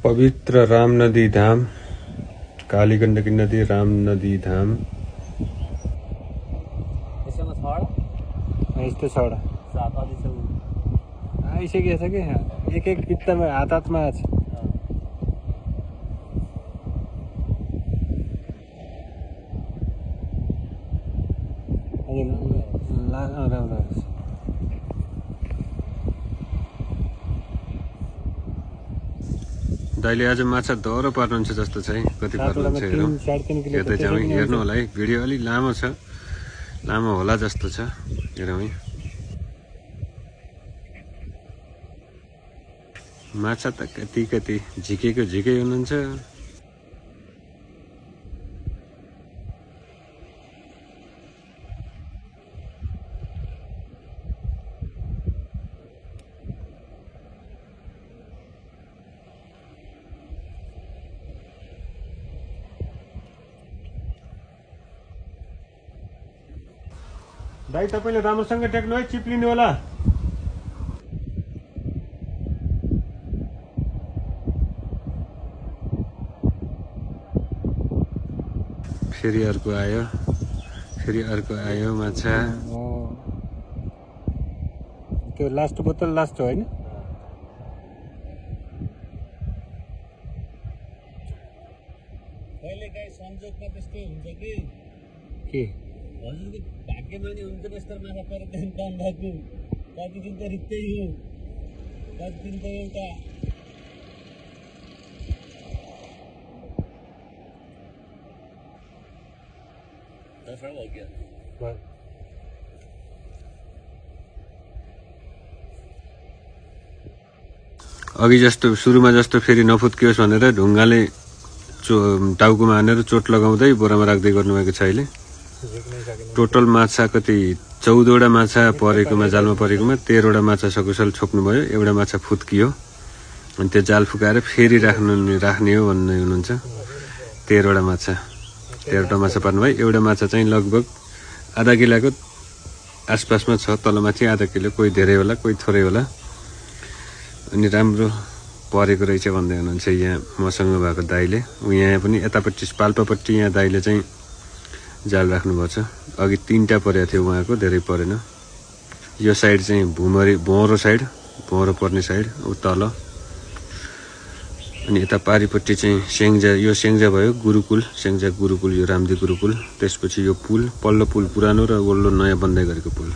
पवित्र राम नदी धाम, कालीगण्डकी नदी, राम नदी धाम। यस्तो छ आइसकेको छ कि एक बित्तामा हातमा छ। दाइले आज माछा दह्रो पार्नुहुन्छ जस्तो छ है। कति पार्नुहुन्छ हेरौँ, हेर्दै जाउँ। हेर्नु होला है, भिडियो अलि लामो छ, लामो होला जस्तो छ। हेरौँ है, माछा त कति झिकै हुनुहुन्छ। दाइ तपाईले राम्रोसँग टेक्नु है, चिप्लिनु होला। फेरि अर्को आयो माछा। त्यो लास्ट बोतल लास्ट हो हैन? कहिलेकाहीँ संजोगमा त्यस्तो हुन्छ कि के हजुरको भाग्यमा नि हुन्छ त्यस्तो माछा परेर कम भएको। कति दिन त रित्तै हो, कति दिन त एउटा हो क्या। अघि जस्तो सुरुमा जस्तो फेरि नफुत्कियोस् भनेर ढुङ्गाले टाउकोमा हानेर चोट लगाउँदै बोरामा राख्दै गर्नुभएको छ। अहिले टोटल माछा कति 14वटा माछा परेकोमा, जालमा परेकोमा 13वटा माछा सकुशल छोप्नुभयो। एउटा माछा फुत्कियो अनि त्यो जाल फुकाएर फेरि राख्ने हो भन्ने हुनुहुन्छ। 13वटा माछा पार्नुभयो। एउटा माछा चाहिँ लगभग आधा किलोको आसपासमा छ, तलमाथि आधा किलो, कोही धेरै होला कोही थोरै होला। अनि राम्रो परेको रहेछ भन्दै हुनुहुन्छ यहाँ मसँग भएको दाइले। यहाँ पनि यतापट्टि पाल्पापट्टि यहाँ दाइले चाहिँ जाल राख्नुभएको छ। अघि 3टा परेको थियो, उहाँको धेरै परेन। यो साइड चाहिँ भौँरो पर्ने साइड ऊ तल। अनि यता पारिपट्टि चाहिँ यो स्याङ्जा भयो, स्याङ्जा गुरुकुल, यो रामदी गुरुकुल। त्यसपछि यो पुल, पल्लो पुल पुरानो र वल्लो नयाँ बन्दै गरेको पुल।